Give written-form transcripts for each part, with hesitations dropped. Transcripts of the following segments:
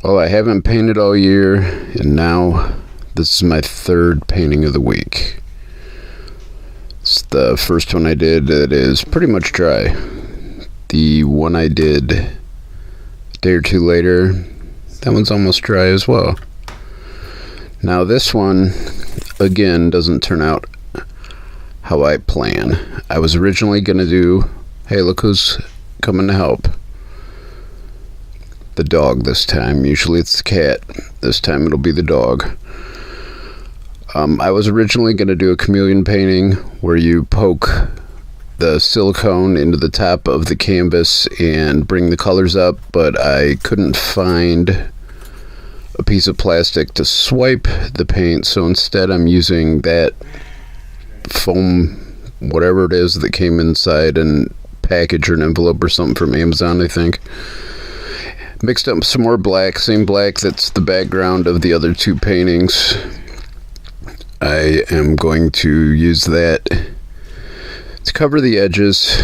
Well, I haven't painted all year, and now this is my third painting of the week. It's the first one I did that is pretty much dry. The one I did a day or two later, that one's almost dry as well. Now this one, again, doesn't turn out how I plan. I was originally going to do, hey, look who's coming to help. The dog this time. Usually it's the cat. This time it'll be the dog. I was originally going to do a chameleon painting where you poke the silicone into the top of the canvas and bring the colors up, but I couldn't find a piece of plastic to swipe the paint, so instead I'm using that foam, whatever it is that came inside a package or an envelope or something from Amazon, I think. Mixed up some more black, same black that's the background of the other two paintings. I am going to use that to cover the edges.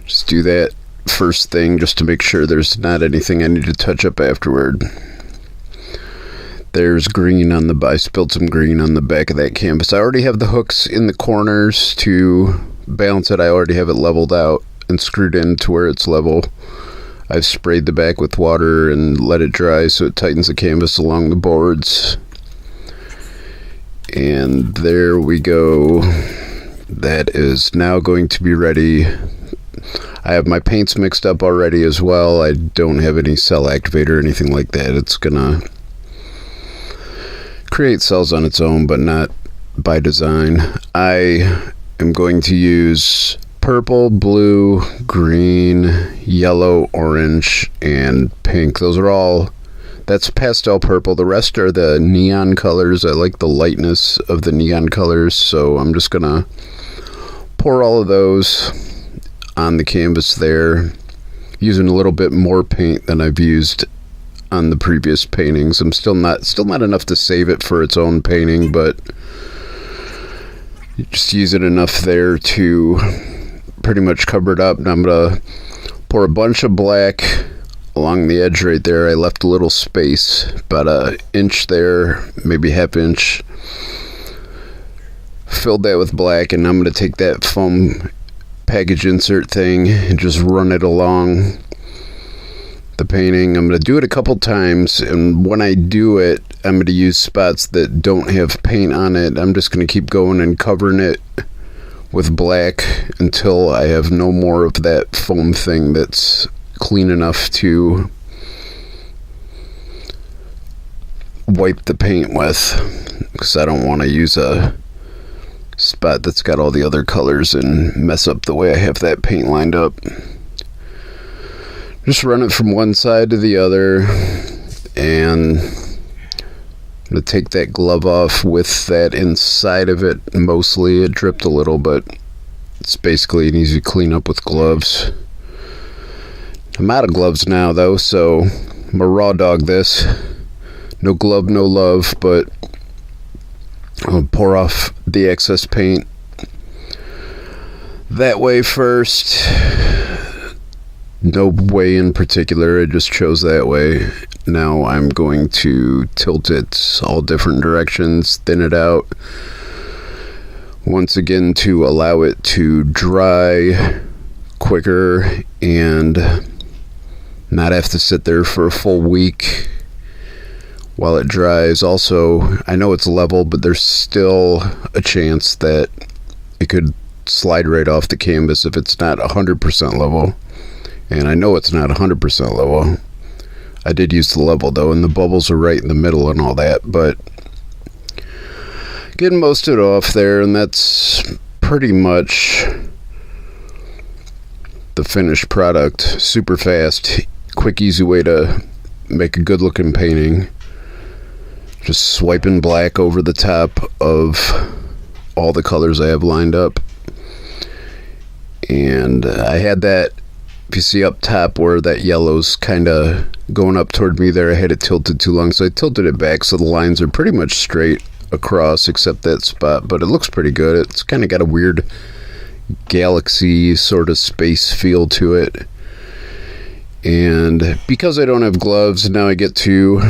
Just do that first thing just to make sure there's not anything I need to touch up afterward. There's green on I spilled some green on the back of that canvas. I already have the hooks in the corners to balance it. I already have it leveled out and screwed in to where it's level. I've sprayed the back with water and let it dry so it tightens the canvas along the boards. And there we go. That is now going to be ready. I have my paints mixed up already as well. I don't have any cell activator or anything like that. It's gonna create cells on its own, but not by design. I am going to use purple, blue, green, yellow, orange, and pink. That's pastel purple. The rest are the neon colors. I like the lightness of the neon colors, so I'm just gonna pour all of those on the canvas there, using a little bit more paint than I've used on the previous paintings. I'm still not enough to save it for its own painting, but just use it enough there to pretty much cover it up. And I'm gonna pour a bunch of black along the edge right there. I left a little space, about an inch there, maybe half inch. Filled that with black, and I'm gonna take that foam package insert thing and just run it along the painting. I'm going to do it a couple times, and when I do it, I'm going to use spots that don't have paint on it. I'm just going to keep going and covering it with black until I have no more of that foam thing that's clean enough to wipe the paint with, because I don't want to use a spot that's got all the other colors and mess up the way I have that paint lined up. Just run it from one side to the other, and I'm going to take that glove off with that inside of it. Mostly it dripped a little, but it's basically an easy cleanup with gloves. I'm out of gloves now though, so I'm gonna raw dog this. No glove, no love, but I'll pour off the excess paint that way first. No way in particular, I just chose that way. Now I'm going to tilt it all different directions, thin it out once again to allow it to dry quicker and not have to sit there for a full week while it dries. Also, I know it's level, but there's still a chance that it could slide right off the canvas if it's not 100% level. And I know it's not 100% level. I did use the level though, and the bubbles are right in the middle and all that, but getting most of it off there, and that's pretty much the finished product. Super fast, quick, easy way to make a good looking painting. Just swiping black over the top of all the colors I have lined up. And I had that, if you see up top where that yellow's kind of going up toward me there, I had it tilted too long, so I tilted it back so the lines are pretty much straight across except that spot, but it looks pretty good. It's kind of got a weird galaxy sort of space feel to it. And because I don't have gloves, now I get to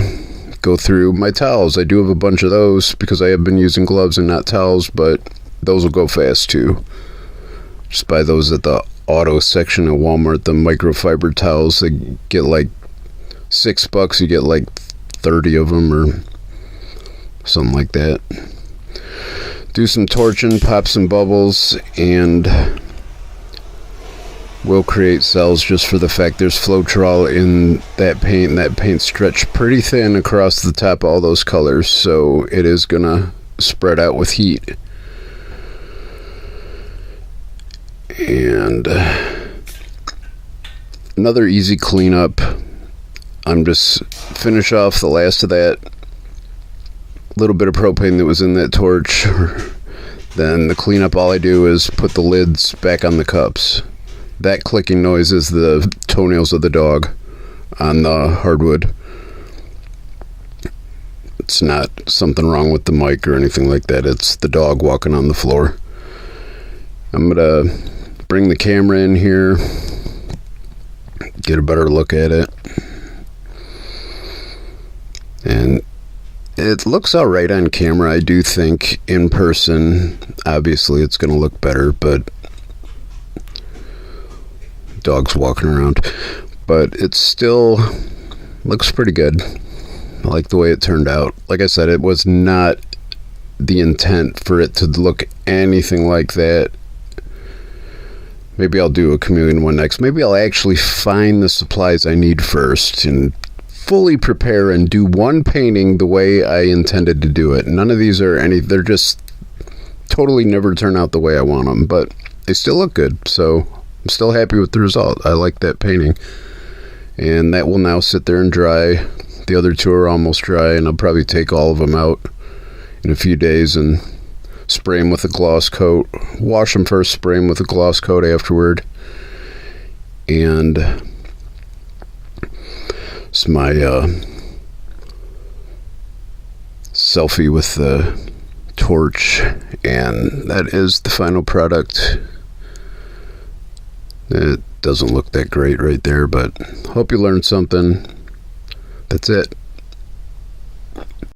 go through my towels. I do have a bunch of those because I have been using gloves and not towels, but those will go fast too. Just buy those at the auto section at Walmart, the microfiber towels. They get like $6. You get like 30 of them or something like that. Do some torching, pop some bubbles, and we'll create cells just for the fact there's Floetrol in that paint, and that paint stretched pretty thin across the top of all those colors, so it is gonna spread out with heat. And another easy cleanup, I'm just finish off the last of that little bit of propane that was in that torch. Then the cleanup, all I do is put the lids back on the cups. That clicking noise is the toenails of the dog on the hardwood. It's not something wrong with the mic or anything like that. It's the dog walking on the floor. I'm gonna bring the camera in here, get a better look at it. And it looks all right on camera. I do think in person, obviously it's going to look better, but dog's walking around. But it still looks pretty good. I like the way it turned out. Like I said, it was not the intent for it to look anything like that. Maybe I'll do a chameleon one next. Maybe I'll actually find the supplies I need first and fully prepare and do one painting the way I intended to do it. None of these are they're just totally never turn out the way I want them, but they still look good, so I'm still happy with the result. I like that painting, and that will now sit there and dry. The other two are almost dry, and I'll probably take all of them out in a few days and spray them with a gloss coat. Wash them first, spray them with a gloss coat afterward. And it's my selfie with the torch, and that is the final product. It doesn't look that great right there, but hope you learned something. That's it.